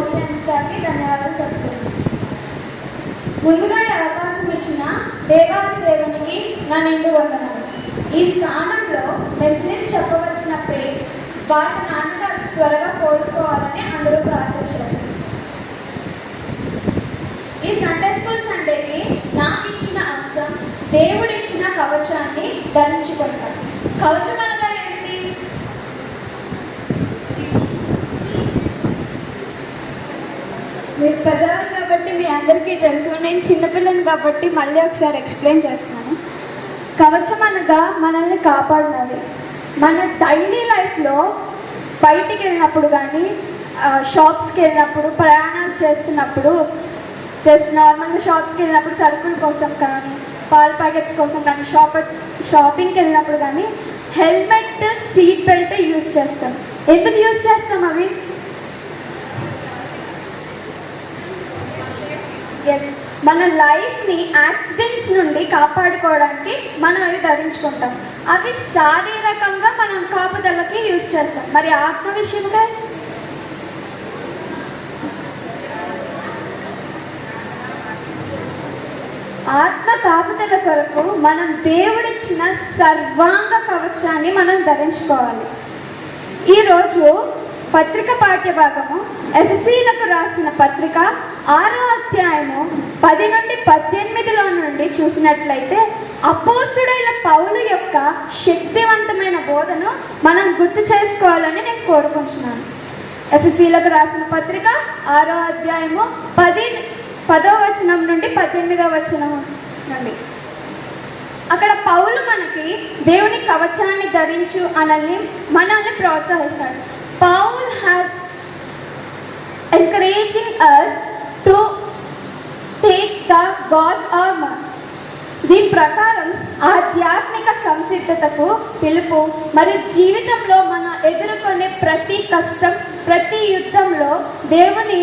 Audience గారికి ధన్యవాదాలు చెప్తున్నాను. ముందుగా ఈ అవకాశం ఇచ్చిన దేవాది దేవునికి నా నిండు వందనాలు. ఈ స్థానంలో మెసేజ్ చెప్పవలసిన వాటి నాన్నగారు త్వరగా కోరుకోవాలని అందరూ ప్రార్థించారు. ఈ సండే స్కూల్ సండేకి నాకు ఇచ్చిన అంశం దేవుడిచ్చిన కవచాన్ని ధరించుకుంటాను. కవచం అనగా ఏంటి? మీరు పెద్దవారు కాబట్టి మీ అందరికీ తెలుసు. నేను చిన్నపిల్లని కాబట్టి మళ్ళీ ఒకసారి ఎక్స్ప్లెయిన్ చేస్తున్నాను. కవచం అనగా మనల్ని కాపాడినది. మన డైలీ లైఫ్లో బయటికి వెళ్ళినప్పుడు కానీ, షాప్స్కి వెళ్ళినప్పుడు, ప్రయాణాలు చేస్తున్నప్పుడు, నార్మల్గా షాప్స్కి వెళ్ళినప్పుడు సరుకుల కోసం కానీ, పాల ప్యాకెట్స్ కోసం కానీ, షాపింగ్కి వెళ్ళినప్పుడు కానీ హెల్మెట్, సీట్ బెల్ట్ యూజ్ చేస్తాం. ఎందుకు యూజ్ చేస్తాం అవి? ఎస్, మన లైఫ్ని యాక్సిడెంట్స్ నుండి కాపాడుకోవడానికి మనం అవి ధరించుకుంటాం. అవి శారీరకంగా మనం కాపుదలకి యూజ్ చేస్తాం. మరి ఆత్మ విషయంగా ఆత్మ కాపుదల కొరకు మనం దేవుడిచ్చిన సర్వాంగ కవచాన్ని మనం ధరించుకోవాలి. ఈరోజు పత్రిక పాఠ్యభాగము ఎఫెసీయులకు రాసిన పత్రిక 6వ అధ్యాయము 10 నుండి 18లో నుండి చూసినట్లయితే అపోస్తుడైన పౌలు యొక్క శక్తివంతమైన బోధను మనం గుర్తు చేసుకోవాలని నేను కోరుకుంటున్నాను. ఎఫెసీయులకు రాసిన పత్రిక 6వ అధ్యాయము 10వ వచనం నుండి 18వ వచనం నుండి అక్కడ పౌలు మనకి దేవుని కవచాన్ని ధరించు అనని మనల్ని ప్రోత్సహిస్తాడు. Paul has encouraging us to take the God's armor. దీని ప్రకారం ఆధ్యాత్మిక సంసిద్ధతకు పిలుపు మరియు జీవితంలో మనం ఎదుర్కొనే ప్రతి కష్టం, ప్రతి యుద్ధంలో దేవుని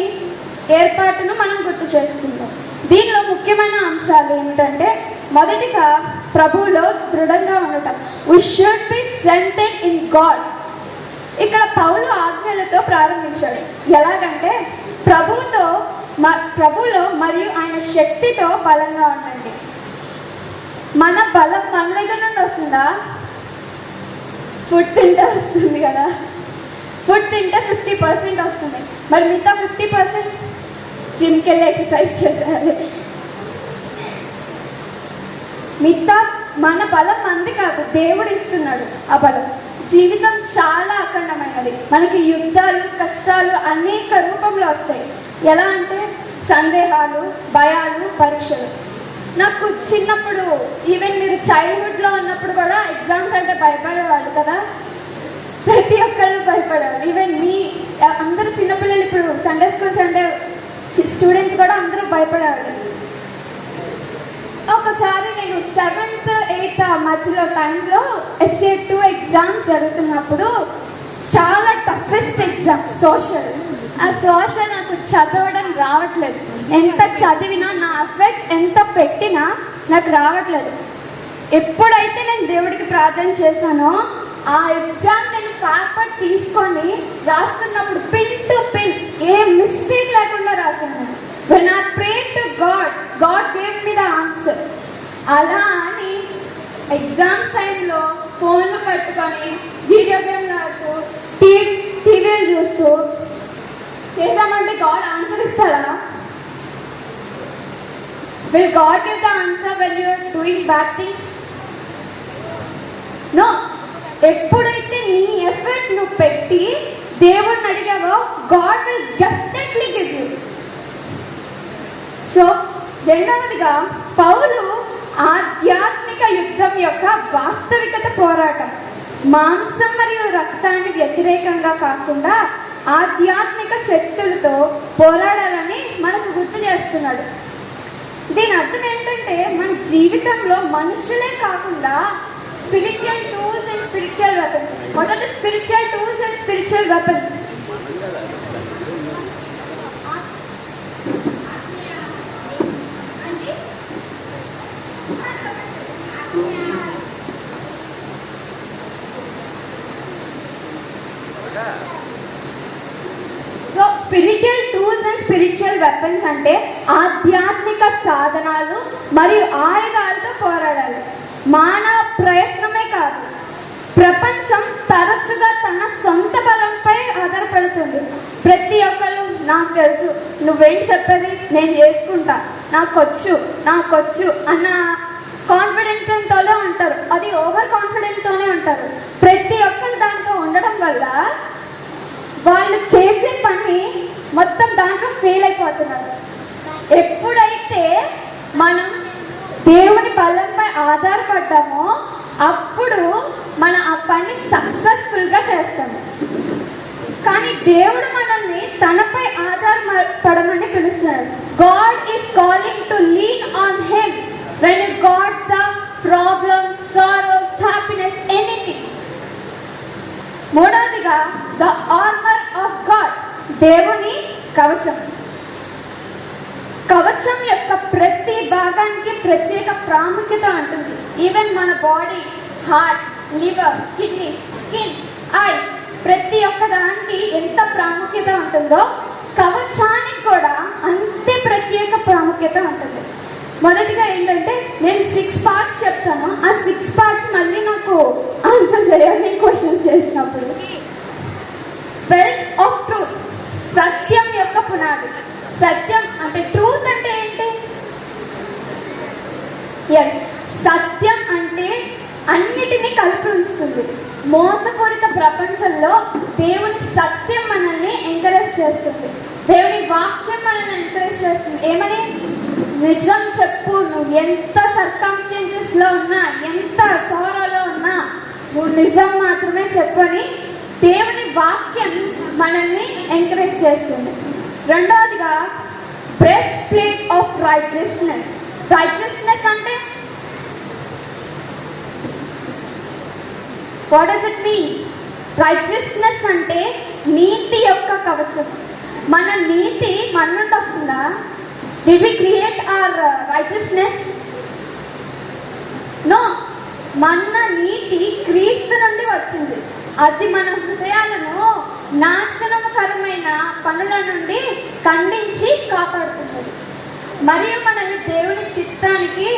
ఏర్పాటును మనం గుర్తు చేసుకుంటాం. దీనిలో ముఖ్యమైన అంశాలు ఏమిటంటే, మొదటిగా ప్రభువులో దృఢంగా ఉండటం. We should be strengthened in God. ఇక్కడ పౌలు ఆజ్ఞలతో ప్రారంభించాడు. ఎలాగంటే ప్రభువులో మరియు ఆయన శక్తితో బలంగా ఉండండి. మన బలం మన దగ్గర నుండి వస్తుందా? ఫుడ్ తింటే వస్తుంది కదా. ఫుడ్ తింటే 50% వస్తుంది. మరి మిగతా 50% జిమ్కి వెళ్ళి ఎక్సర్సైజ్ చేయాలి. మిగతా మన బలం మంది కాదు, దేవుడు ఇస్తున్నాడు ఆ బలం. జీవితం చాలా అఖండమైనది. మనకి యుద్ధాలు, కష్టాలు అనేక రూపంలో వస్తాయి. ఎలా అంటే సందేహాలు, భయాలు, పరీక్షలు. నాకు చిన్నప్పుడు, ఈవెన్ మీరు చైల్డ్హుడ్లో ఉన్నప్పుడు కూడా ఎగ్జామ్స్ అంటే భయపడేవాళ్ళు కదా. ప్రతి ఒక్కళ్ళు భయపడేవాళ్ళు. ఈవెన్ అందరూ చిన్నపిల్లలు ఇప్పుడు సండే స్కూల్స్ అంటే స్టూడెంట్స్ కూడా అందరూ భయపడేవాళ్ళు. ఒకసారి నేను 7th 8th మధ్యలో టైంలో SA2 ఎగ్జామ్స్ జరుగుతున్నప్పుడు చాలా టఫెస్ట్ ఎగ్జామ్ సోషల్. ఆ సోషల్ నాకు చదవడం రావట్లేదు. ఎంత చదివినా, నా ఎఫర్ట్ ఎంత పెట్టినా నాకు రావట్లేదు. ఎప్పుడైతే నేను దేవుడికి ప్రార్థన చేశానో ఆ ఎగ్జామ్ నేను పేపర్ తీసుకొని రాస్తున్నప్పుడు pin to pin a mistake లేకుండా రాశాను. When I prayed to God, God gave me the answer. అలా అని ఎగ్జామ్స్ టైంలో ఫోన్లు పట్టుకొని వీడియో గేమ్లు ఆడుతూ టీవీలు చూస్తూ చేసామంటే గాడ్ ఆన్సర్ ఇస్తాడా? Will God give the answer when you are doing bad things? No. ఎప్పుడైతే నీ ఎఫర్ట్ నువ్వు పెట్టి దేవుడిని అడిగావో God will definitely give you. So రెండవదిగా పౌలు ఆధ్యాత్మిక యుద్ధం యొక్క వాస్తవికత పోరాటం. మాంసం మరియు రక్తానికి వ్యతిరేకంగా కాకుండా ఆధ్యాత్మిక శక్తులతో పోరాడాలని మనకు గుర్తు చేస్తున్నాడు. దీని అర్థం ఏంటంటే, మన జీవితంలో మనుషులే కాకుండా spiritual tools and spiritual weapons. మొదట spiritual tools and spiritual weapons. So spiritual tools spiritual weapons అంటే ఆధ్యాత్మిక సాధనాలు మరియు ఆయుధాలతో పోరాడాలి. మానవ ప్రయత్నమే కాదు. ప్రపంచం తరచుగా తన సొంత బలంపై ఆధారపడుతుంది. ప్రతి ఒక్కరు నాకు తెలుసు, నువ్వేంటి చెప్పేది, నేను చేసుకుంటా, నాకొచ్చు అన్న కాన్ఫిడెంట్తోనే ఉంటారు. అది ఓవర్ కాన్ఫిడెంట్తోనే ఉంటారు. ప్రతి ఒక్కరు దాంట్లో ఉండడం వల్ల వాళ్ళు చేసే పని మొత్తం దాంట్లో ఫెయిల్ అయిపోతున్నారు. ఎప్పుడైతే మనం దేవుని బలంపై ఆధారపడ్డామో అప్పుడు మనం ఆ పని సక్సెస్ఫుల్గా చేస్తాము. కానీ దేవుడు మనల్ని తనపై ఆధారపడమని పిలుస్తున్నాడు. God is calling to lean on him when you got the problems, sorrows, happiness, anything. మూడవదిగా the armor of God, దేవుని కవచం. కవచం యొక్క ప్రతి భాగానికి ప్రత్యేక ప్రాముఖ్యత ఉంటుంది. ఈవెన్ మన body, heart, liver, kidney, skin, ice, ప్రతి ఒక్క దానికి ఎంత ప్రాముఖ్యత ఉంటుందో కవచానికి కూడా అంతే ప్రత్యేక ప్రాముఖ్యత ఉంటుంది. మొదటిగా ఏంటంటే నేను 6 పార్ట్స్ చెప్తాను. ఆ 6 పార్ట్స్ మళ్ళీ నాకు ఆన్సర్ చేయాలి నేను క్వశ్చన్స్ చేసినప్పుడు. బెల్ట్ ఆఫ్ ట్రూత్, సత్యం యొక్క పునాది. సత్యం అంటే ట్రూత్ అంటే ఏంటి? ఎస్, సత్యం అంటే అన్నిటినీ కలిపి ఉంచుతుంది. మోసపూరిత ప్రపంచంలో దేవుని సత్యం మనల్ని ఎంకరేజ్ చేస్తుంది. దేవుని వాక్యం మనల్ని ఎంకరేజ్ చేస్తుంది. ఏమని? నిజం చెప్పు, నువ్వు ఎంత సర్కమ్స్టెన్సెస్ లో ఉన్నా, ఎంత సారాలో ఉన్నా, నువ్వు నిజం మాత్రమే చెప్పని దేవుని వాక్యం మనల్ని ఎంకరేజ్ చేస్తుంది. రెండవదిగా breast plate of righteousness. Righteousness అంటే what does it mean? Righteousness అంటే నీతి యొక్క కవచం. మన నీతి మన నుండి వస్తుందా? Did we create our righteousness? No. మన నీతి క్రీస్తు నుండి వచ్చింది. అది మన హృదయాలను నాశనకరమైన పనుల నుండి ఖండించి కాపాడుతుంది మరియు మనల్ని దేవుని చిత్తానికి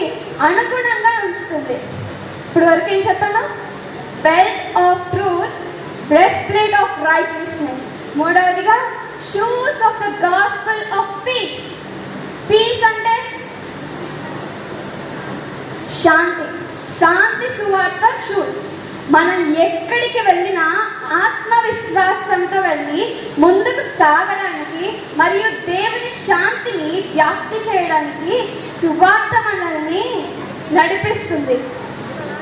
అనుగుణంగా ఉంచుతుంది. ఇప్పుడు వరకు ఏం చెప్పాను? Belt of truth, breast plate of righteousness. మూడవదిగా shoes of the gospel of peace. Peace అంటే శాంతి. శాంతి సువార్త షూస్. మనం ఎక్కడికి వెళ్ళినా ఆత్మవిశ్వాసంతో వెళ్ళి ముందుకు సాగడానికి మరియు దేవుని శాంతిని వ్యాప్తి చేయడానికి సువార్త మనల్ని నడిపిస్తుంది.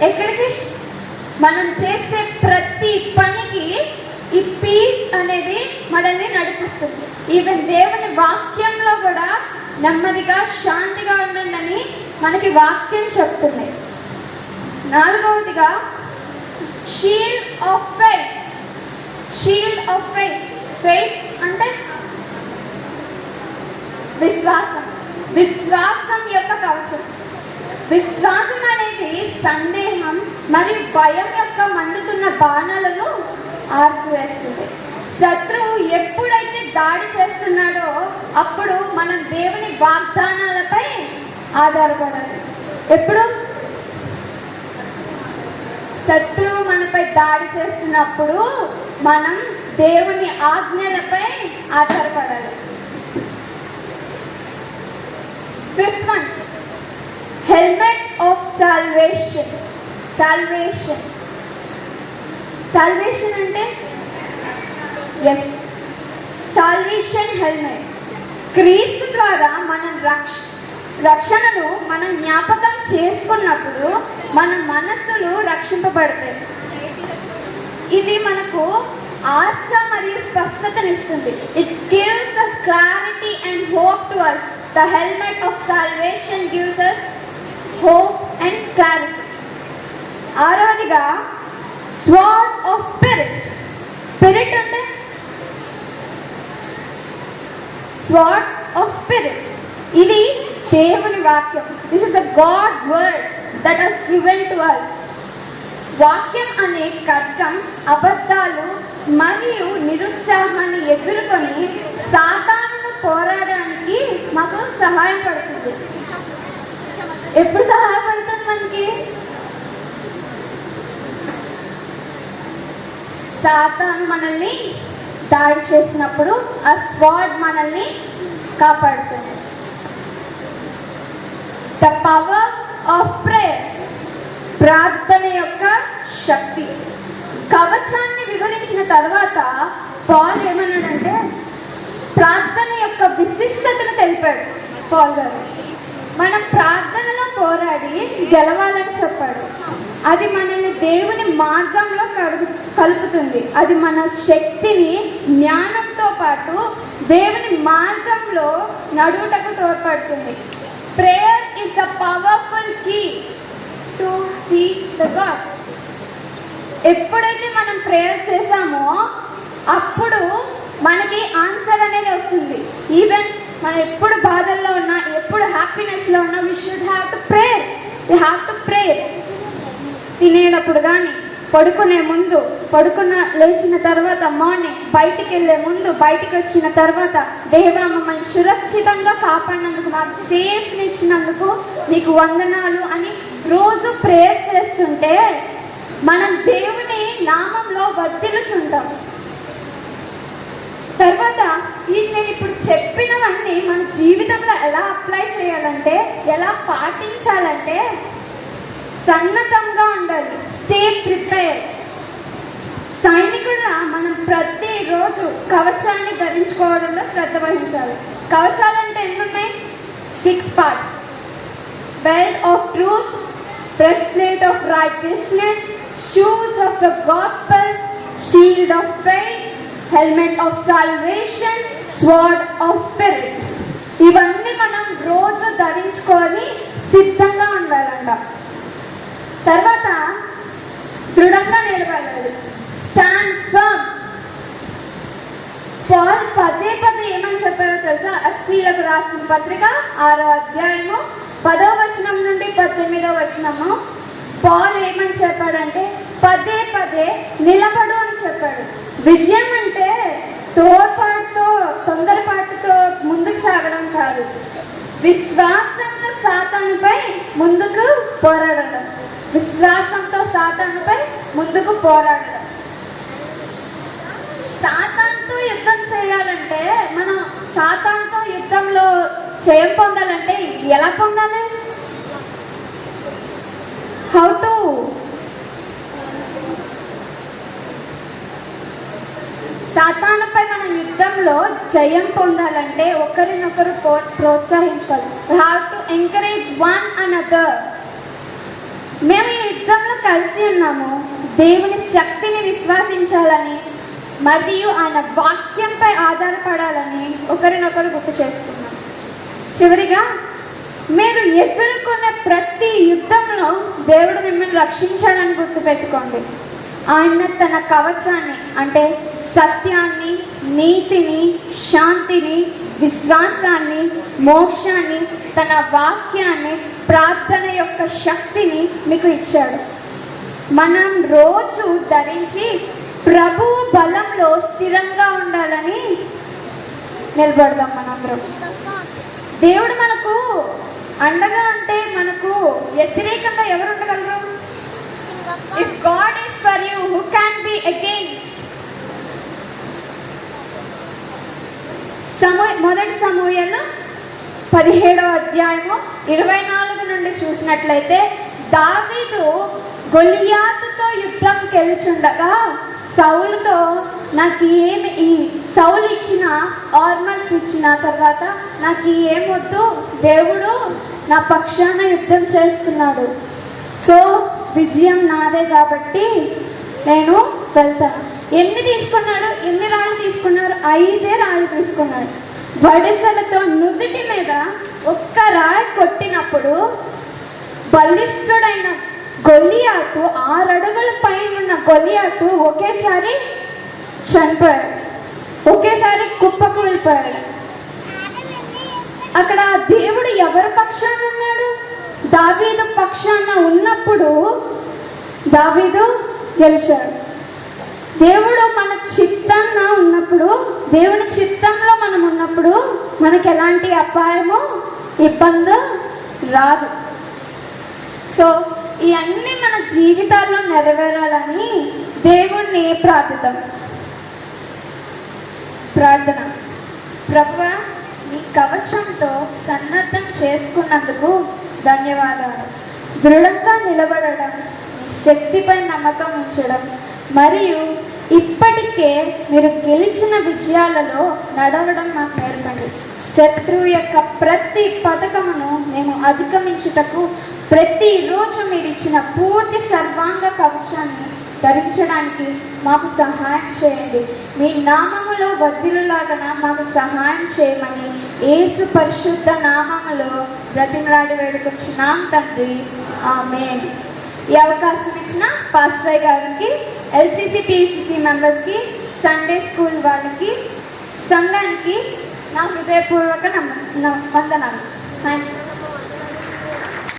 ఎక్కడికి? మనం చేసే ప్రతి పనికి ఈ పీస్ అనేది మనల్ని నడిపిస్తుంది. ఈవెన్ దేవుని వాక్యంలో కూడా నెమ్మదిగా శాంతిగా ఉండండి మనకి వాక్యం చెప్తుంది. నాలుగవదిగా shield of faith. Shield of faith. Faith అంటే విశ్వాసం. విశ్వాసం యొక్క కవచం. విశ్వాసం అనేది సందేహం మరియు భయం యొక్క మండుతున్న బాణాలను ఆర్పివేస్తుంది. శత్రువు ఎప్పుడైతే దాడి చేస్తున్నాడో అప్పుడు మనం దేవుని వాగ్దానాలపై ఆధారపడాలి. ఎప్పుడు? శత్రువు మనపై దాడి చేస్తున్నప్పుడు మనం దేవుని ఆజ్ఞలపై ఆధారపడాలి. Fifth one, helmet of salvation. Salvation. Salvation అంటే ఎస్, సాల్వేషన్ హెల్మెట్. క్రీస్తు ద్వారా మనం రక్షణను మనం జ్ఞాపకం చేసుకున్నప్పుడు మన మనస్సులు రక్షింపబడతాయి. ఇది మనకు ఆశ మరియు స్పష్టతనిస్తుంది. It gives us clarity and hope to us. The helmet of salvation gives us hope and clarity. ఆరవదిగా sword of spirit. Spirit అంటే sword of spirit. ఇది దేవుని వాక్యం. This is the God word that has given to us. వాక్యం అనే ఖడ్గం అబద్ధాలు మరియు నిరుత్సాహాన్ని ఎదుర్కొని సాతానును మాకు సహాయం పడుతుంది. ఎప్పుడు సహాయపడుతుంది మనకి? సాతాను మనల్ని దాడి చేసినప్పుడు ఆ స్వాడ్ మనల్ని కాపాడుతుంది. ద పవర్ ఆఫ్ ప్రేయర్, ప్రార్థన యొక్క శక్తి. కవచాన్ని వివరించిన తర్వాత పాల్ ఏమన్నాడంటే ప్రార్థన యొక్క విశిష్టతను తెలిపాడు. పాల్ గారు మనం ప్రార్థనలో పోరాడి గెలవాలని చెప్పాడు. అది మనల్ని దేవుని మార్గంలో కలుపుతుంది. అది మన శక్తిని జ్ఞానంతో పాటు దేవుని మార్గంలో నడువుటకు తోడ్పడుతుంది. Prayer is a powerful key to see the god. ఎప్పుడైతే మనం ప్రేయర్ చేసామో అప్పుడు మనకి ఆన్సర్ అనేది వస్తుంది. ఈవెన్ మనం ఎప్పుడు బాధల్లో ఉన్నా, ఎప్పుడు హ్యాపీనెస్లో ఉన్నా, we should have to prayer. We have to prayer. తినేటప్పుడు కానీ, పడుకునే ముందు, లేచిన తర్వాత, మార్నింగ్ బయటికి వెళ్ళే ముందు, బయటికి వచ్చిన తర్వాత, దేవా మమ్మల్ని సురక్షితంగా కాపాడినందుకు, మాకు సేఫ్ని ఇచ్చినందుకు నీకు వందనాలు అని రోజు ప్రేయర్ చేస్తుంటే మనం దేవుని నామంలో వర్ధిల్లుచుంటాం. తర్వాత నేను ఇప్పుడు చెప్పినవన్నీ మన జీవితంలో ఎలా అప్లై చేయాలంటే, ఎలా పాటించాలంటే సన్నద్ధంగా ఉండాలి. Stay prepare. సైనికుడిగా మనం ప్రతిరోజు కవచాన్ని ధరించుకోవడంలో శ్రద్ధ వహించాలి. కవచాలు అంటే ఎన్నున్నాయి? 6 parts. Belt of truth, breastplate of righteousness, shoes of the gospel, shield of faith, helmet of salvation, sword of spirit. ఇవన్నీ మనం రోజు ధరించుకొని సిద్ధంగా ఉండాలంట. తర్వాత దృఢంగా నిలబడాలి. Stand firm. పాల్ పదే ఏమని చెప్పారో తెలుసా? ఎఫెసీయులకు రాసిన పత్రిక 6వ అధ్యాయము 10వ వచనం నుండి 18వ వచనము. పాల్ ఏమని చెప్పాడంటే పదే నిలబడు అని చెప్పాడు. విజయం అంటే తొందరపాటుతో ముందుకు సాగడం కాదు, విశ్వాసంతో సాతానుపై ముందుకు పోరాడడం. విశ్వాసంతో సాతానుపై ముందుకు పోరాడడం. సాతానుతో యుద్ధం చేయాలంటే, మనం సాతానుతో యుద్ధంలో జయం పొందాలంటే ఎలా పొందాలి? How to? సాతానుపై మన యుద్ధంలో జయం పొందాలంటే ఒకరినొకరు ప్రోత్సహించుకోవాలి. Have to encourage one another. మేము ఈ యుద్ధంలో కలిసి ఉన్నాము. దేవుని శక్తిని విశ్వసించాలని మరియు ఆయన వాక్యంపై ఆధారపడాలని ఒకరినొకరు గుర్తు చేసుకున్నాం. చివరిగా, మీరు ఎదుర్కొనే ప్రతి యుద్ధంలో దేవుడు మిమ్మల్ని రక్షించాలని గుర్తుపెట్టుకోండి. ఆయన తన కవచాన్ని అంటే సత్యాన్ని, నీతిని, శాంతిని, విశ్వాసాన్ని, మోక్షాన్ని, తన వాక్యాన్ని, ప్రార్థన యొక్క శక్తిని మీకు ఇచ్చాడు. మనం రోజు ధరించి ప్రభువు బలంలో స్థిరంగా ఉండాలని నిలబడదాం మనందరం. దేవుడు మనకు అండగా ఉంటే మనకు వ్యతిరేకంగా ఎవరు ఉండగలరు? If God is for you, who can be against? మొదటి సమూయేలు 17వ అధ్యాయము 24 నుండి చూసినట్లయితే, దావీదు గొలియాతుతో యుద్ధం గెలుచుండగా సౌలుతో నాకు ఏమి, ఈ సౌలు ఇచ్చిన ఆర్మర్స్ ఇచ్చిన తర్వాత నాకు ఏమొద్దు, దేవుడు నా పక్షాన యుద్ధం చేస్తున్నాడు, సో విజయం నాదే కాబట్టి నేను వెళ్తాను. ఎన్ని తీసుకున్నాడు? ఎన్ని రాళ్ళు తీసుకున్నారు? 5 రాళ్ళు తీసుకున్నాడు. వడిసలతో నుదుటి మీద ఒక్క రాయి కొట్టినప్పుడు బలిష్ఠుడైన గొలియాతు, 6 అడుగుల పైన ఉన్న గొలియాతు ఒకేసారి చనిపోయాడు, ఒకేసారి కుప్పకూలిపోయాడు. అక్కడ దేవుడు ఎవరి పక్షాన ఉన్నాడు? దావీదు పక్షాన ఉన్నప్పుడు దావీదు గెలిచాడు. దేవుడు మన చిత్తంగా ఉన్నప్పుడు, దేవుని చిత్తంలో మనం ఉన్నప్పుడు మనకి ఎలాంటి అపాయమో ఇబ్బంది రాదు. సో ఇవన్నీ మన జీవితాల్లో నెరవేరాలని దేవుణ్ణి ప్రార్థిద్దాం. ప్రార్థన. ప్రభువా, నీ కవచంతో సన్నద్ధం చేసుకున్నందుకు ధన్యవాదాలు. దృఢంగా నిలబడడం, నీ శక్తిపై నమ్మకం ఉంచడం మరియు ఇప్పటికే మీరు గెలిచిన విజయాలలో నడవడం మాకు నేర్పండి. శత్రువు యొక్క ప్రతి పథకమును మేము అధిగమించుటకు ప్రతిరోజు మీరు ఇచ్చిన పూర్తి సర్వాంగ కవచాన్ని ధరించడానికి మాకు సహాయం చేయండి. మీ నామములో వర్ధిల్లులాగన మాకు సహాయం చేయమని యేసు పరిశుద్ధ నామములో బ్రతిమలాడి వేడుకొచ్చున్నాం తండ్రి, ఆమేన్. ఈ అవకాశం ఇచ్చిన పాస్టర్ గారికి, ఎల్సిసి టీసీసీ మెంబర్స్కి, సండే స్కూల్ వాళ్ళకి, సంఘానికి నా హృదయపూర్వక వందనాలు. Thank you.